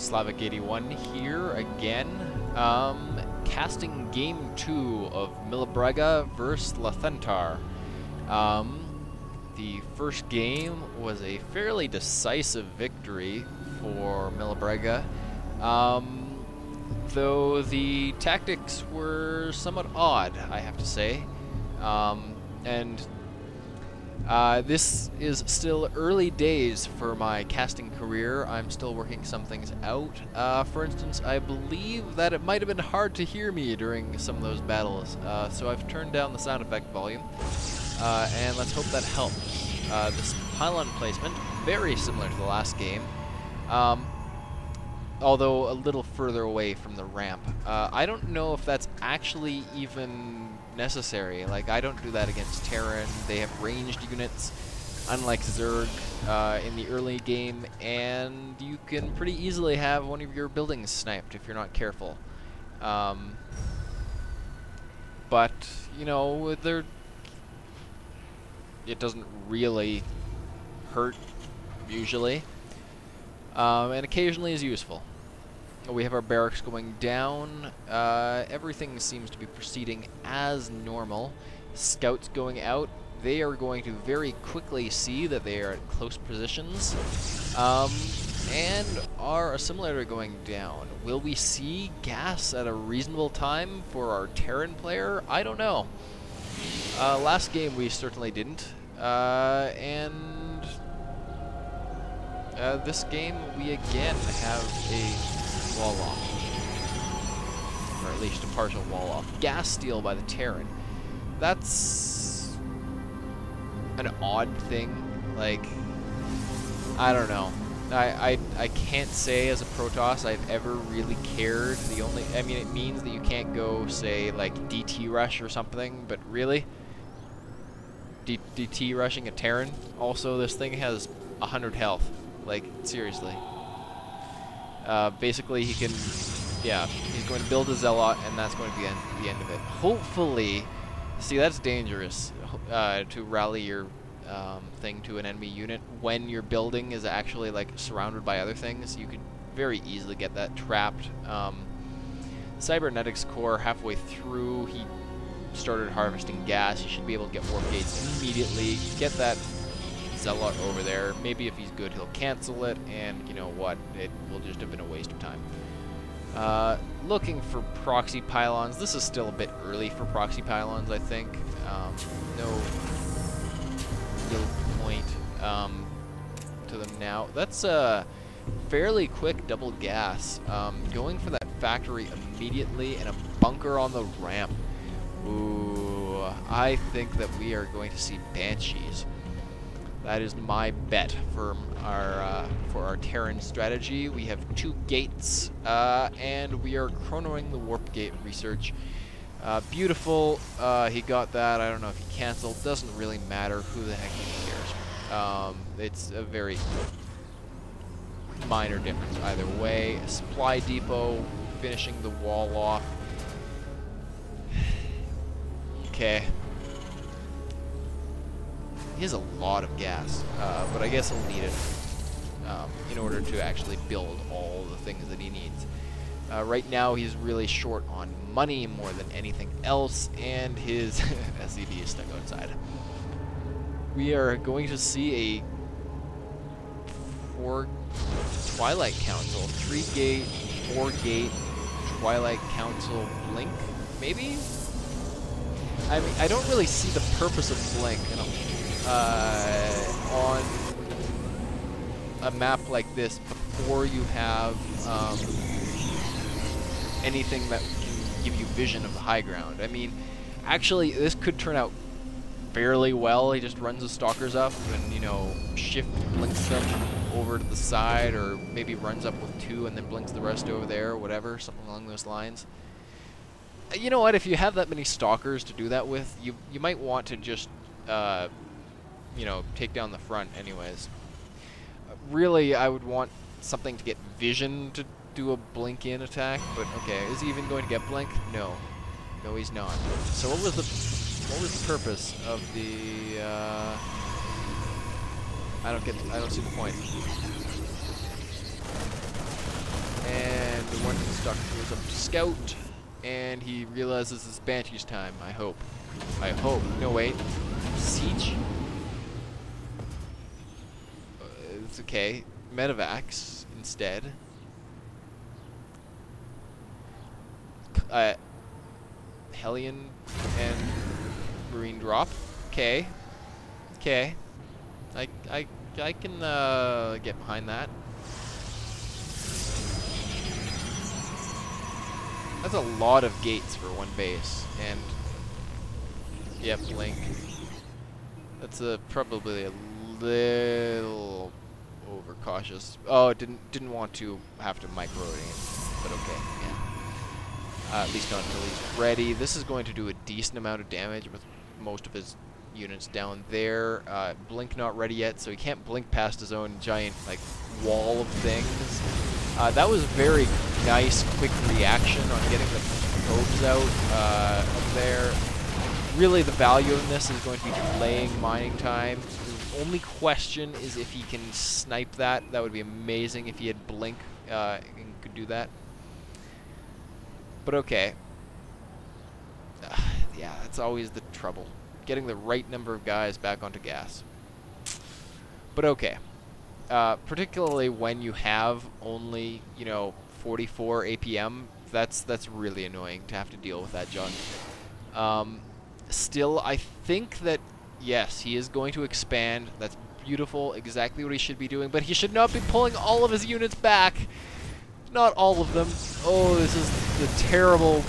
Slavic81 here again, casting game 2 of Milabrega versus Lathentar. The first game was a fairly decisive victory for Milabrega, though the tactics were somewhat odd, I have to say. This is still early days for my casting career. I'm still working some things out. For instance, I believe that it might have been hard to hear me during some of those battles, so I've turned down the sound effect volume, and let's hope that helps. This pylon placement, very similar to the last game, although a little further away from the ramp. I don't know if that's actually even necessary. Like, I don't do that against Terran. They have ranged units, unlike Zerg in the early game, and you can pretty easily have one of your buildings sniped if you're not careful. But, you know, it doesn't really hurt, usually, and occasionally is useful. We have our barracks going down. Everything seems to be proceeding as normal. Scouts going out. They are going to very quickly see that they are at close positions. And our assimilator going down. Will we see gas at a reasonable time for our Terran player? I don't know. Last game we certainly didn't. This game we again have a wall off, or at least a partial wall off. Gas steal by the Terran. That's an odd thing. Like, I don't know. I can't say as a Protoss I've ever really cared. I mean, it means that you can't go, say, like DT rush or something, but really? DT rushing a Terran? Also, this thing has 100 health. Like, seriously. Basically, he can, yeah, he's going to build a Zealot, and that's going to be the end of it. Hopefully, see, that's dangerous, to rally your thing to an enemy unit when your building is actually, like, surrounded by other things. You could very easily get that trapped. Cybernetics core, halfway through, he started harvesting gas. You should be able to get warp gates immediately. Get that Zealot over there. Maybe if he's good, he'll cancel it, and you know what? It will just have been a waste of time. Looking for proxy pylons. This is still a bit early for proxy pylons, I think. No real point to them now. That's a fairly quick double gas. Going for that factory immediately and a bunker on the ramp. Ooh, I think that we are going to see Banshees. That is my bet for our Terran strategy. We have 2 gates, and we are chronoing the warp gate research. Beautiful. He got that. I don't know if he canceled. Doesn't really matter. Who the heck cares? It's a very minor difference either way. Supply depot finishing the wall off. Okay. He has a lot of gas, but I guess he'll need it in order to actually build all the things that he needs. Right now, he's really short on money more than anything else, and his SCV is stuck outside. We are going to see a 4 Twilight Council, 3-gate, 4-gate Twilight Council blink, maybe? I mean, I don't really see the purpose of blink on a map like this before you have anything that can give you vision of the high ground. I mean, actually, this could turn out fairly well. He just runs the stalkers up and, you know, shift blinks them over to the side, or maybe runs up with 2 and then blinks the rest over there, or whatever, something along those lines. You know what? If you have that many stalkers to do that with, you might want to just you know, take down the front anyways. Really, I would want something to get vision to do a blink-in attack, but okay, is he even going to get blink? No. No, he's not. So what was the purpose of the, I don't see the point. goes up to scout, and he realizes it's Banshee's time. I hope. I hope. No, wait. Siege? It's okay. Medevacs instead. Hellion and Marine drop. Okay. Okay. I can get behind that. That's a lot of gates for one base, and yep, Blink. That's probably a little overcautious. Oh, didn't want to have to micro it, but okay, yeah. At least not until he's ready. This is going to do a decent amount of damage with most of his units down there. Blink not ready yet, so he can't blink past his own giant like wall of things. That was very nice, quick reaction on getting the probes out up there. Really, the value of this is going to be delaying mining time. The only question is if he can snipe that. That would be amazing if he had blink and could do that. But okay. Yeah, that's always the trouble. Getting the right number of guys back onto gas. But okay. Particularly when you have only, 44 APM, that's really annoying to have to deal with that junk. Still, I think that, yes, he is going to expand. That's beautiful, exactly what he should be doing, but he should not be pulling all of his units back. Not all of them. Oh, this is the terrible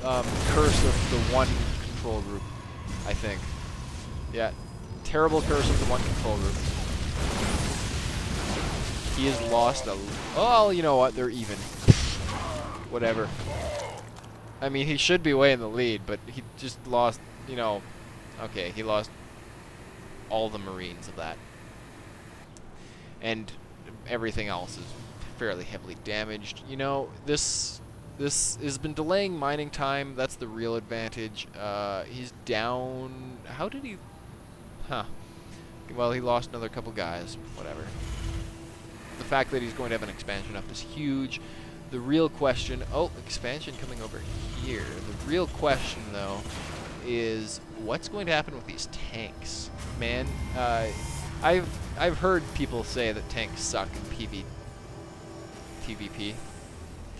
curse of the one control group, I think. Yeah, terrible curse of the one control group. He has lost a... Oh, you know what? They're even. Whatever. I mean, he should be way in the lead, but he just lost, Okay, he lost all the Marines of that. And everything else is fairly heavily damaged. This has been delaying mining time. That's the real advantage. He's down... How did he... Huh. Well, he lost another couple guys. Whatever. The fact that he's going to have an expansion up is huge. The real question... Oh, expansion coming over here. The real question, though, is what's going to happen with these tanks? Man, I've heard people say that tanks suck in PvP.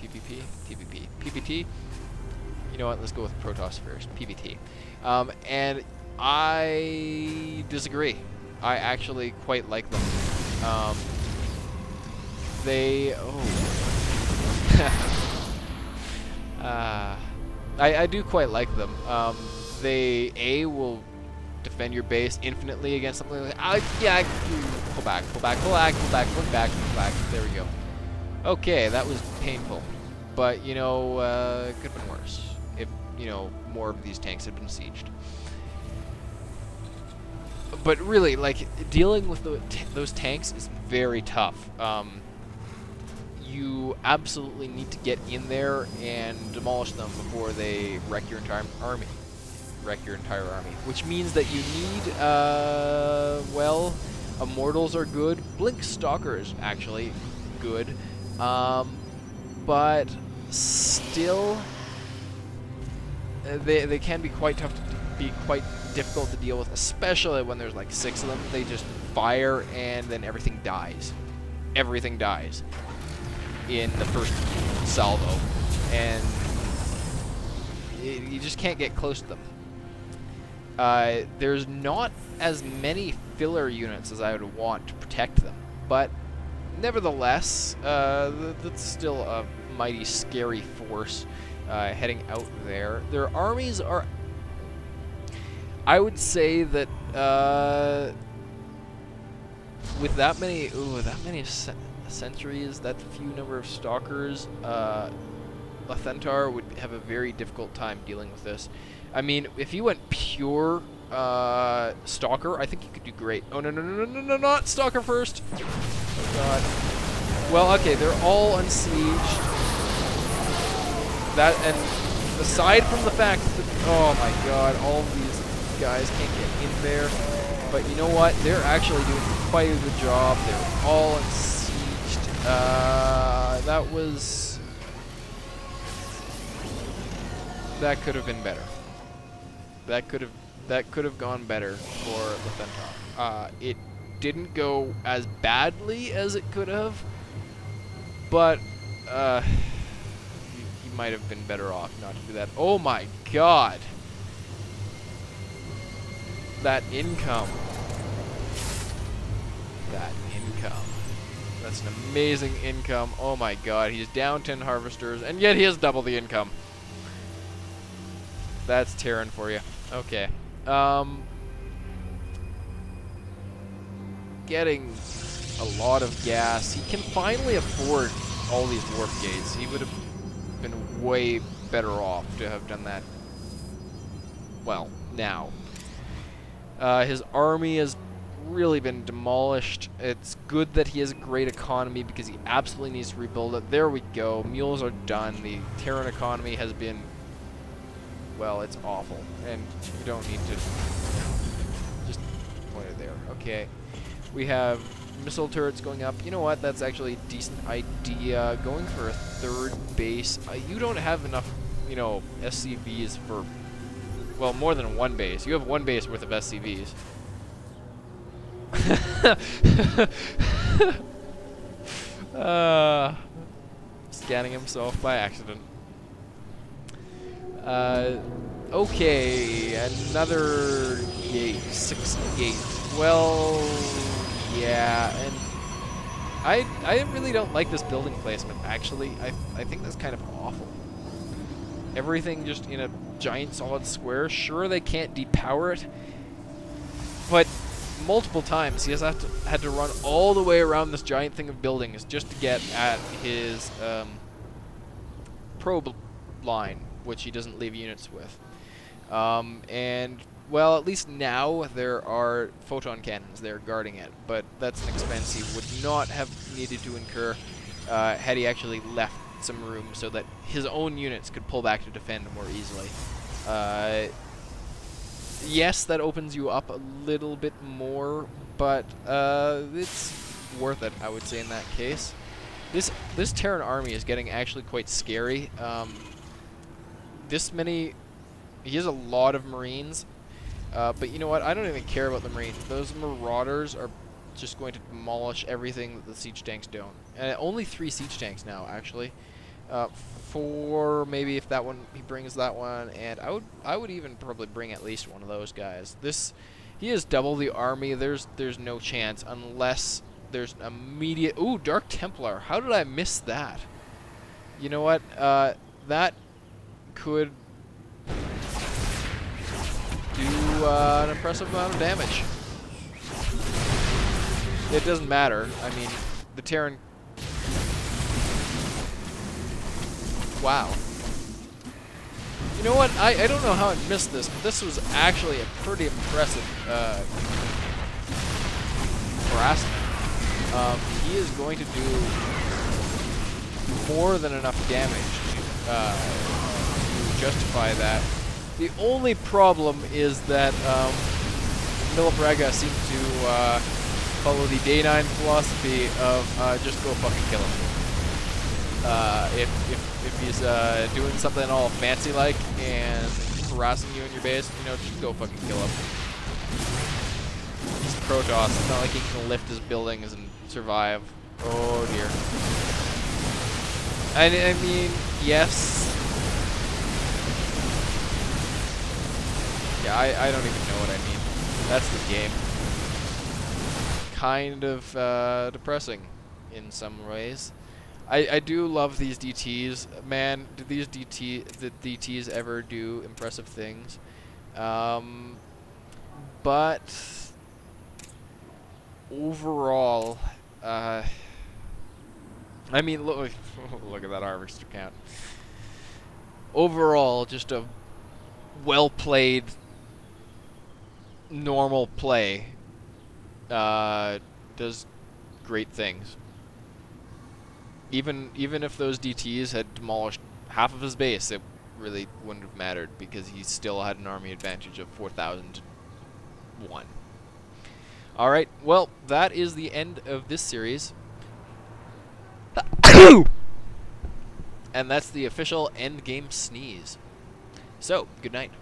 PvP? You know what? Let's go with Protoss first. PvT. And I disagree. I actually quite like them. I do quite like them. They will defend your base infinitely against something like that. Pull back. There we go. Okay, that was painful. But, could have been worse if, more of these tanks had been sieged. But really, dealing with those tanks is very tough. You absolutely need to get in there and demolish them before they wreck your entire army. Which means that you need, well, Immortals are good. Blink Stalkers, actually, good. But still, they can be quite tough to be quite difficult to deal with, especially when there's like 6 of them. They just fire and then everything dies. Everything dies in the first salvo, and you just can't get close to them. There's not as many filler units as I would want to protect them, but nevertheless, that's still a mighty scary force heading out there. Their armies are... I would say that with that many sentries, that few number of stalkers, Lathentar would have a very difficult time dealing with this. I mean, if you went pure stalker, I think you could do great. Oh no, not stalker first. Oh god. Well, okay, they're all unsieged. That, and aside from the fact that, oh my god, all of these guys can't get in there, but you know what? They're actually doing quite a good job. They're all unsieged. That was that could have been better. That could have gone better for Lathentar. It didn't go as badly as it could have, but he might have been better off not to do that. Oh my god! That income. That income. That's an amazing income. Oh my god, he's down 10 harvesters, and yet he has double the income. That's Terran for you. Okay. Getting a lot of gas. He can finally afford all these warp gates. He would have been way better off to have done that, well, now. His army has really been demolished. It's good that he has a great economy because he absolutely needs to rebuild it. There we go. Mules are done. The Terran economy has been, well, it's awful. And you don't need to just point it there. Okay. We have missile turrets going up. You know what? That's actually a decent idea. Going for a third base. You don't have enough, you know, SCVs for, well, more than one base. You have one base worth of SCVs. Scanning himself by accident. Okay, another gate, 6 gates. Well, yeah, and I really don't like this building placement, actually. I think that's kind of awful. Everything just in a giant solid square. Sure, they can't depower it, but multiple times he has had to run all the way around this giant thing of buildings just to get at his probe line, which he doesn't leave units with. And, well, at least now there are photon cannons there guarding it, but that's an expense he would not have needed to incur had he actually left some room so that his own units could pull back to defend more easily. Yes, that opens you up a little bit more, but it's worth it, I would say, in that case. This Terran army is getting actually quite scary. This many... He has a lot of Marines, but you know what? I don't even care about the Marines. Those Marauders are just going to demolish everything that the siege tanks don't. Only 3 siege tanks now, actually. 4, maybe if that one he brings that one, and I would even probably bring at least one of those guys. He has double the army. There's no chance unless there's an immediate. Ooh, Dark Templar. How did I miss that? You know what? That could do an impressive amount of damage. It doesn't matter. I mean, the Terran. Wow. You know what? I don't know how I missed this, but this was actually a pretty impressive harassment. He is going to do more than enough damage to justify that. The only problem is that Milabrega seems to follow the Day 9 philosophy of just go fucking kill him. If he's doing something all fancy-like and harassing you in your base, you know, just go fucking kill him. He's Protoss. It's not like he can lift his buildings and survive. Oh dear. I mean, yes. Yeah, I don't even know what I mean. That's the game. Kind of depressing in some ways. I do love these DTs. Man, do the DTs ever do impressive things? But overall, I mean, look at that harvester count. Overall, just a well-played, normal play does great things. Even if those DTs had demolished half of his base, it really wouldn't have mattered because he still had an army advantage of 4,000 to 1. Alright, well, that is the end of this series. And that's the official endgame sneeze. So, good night.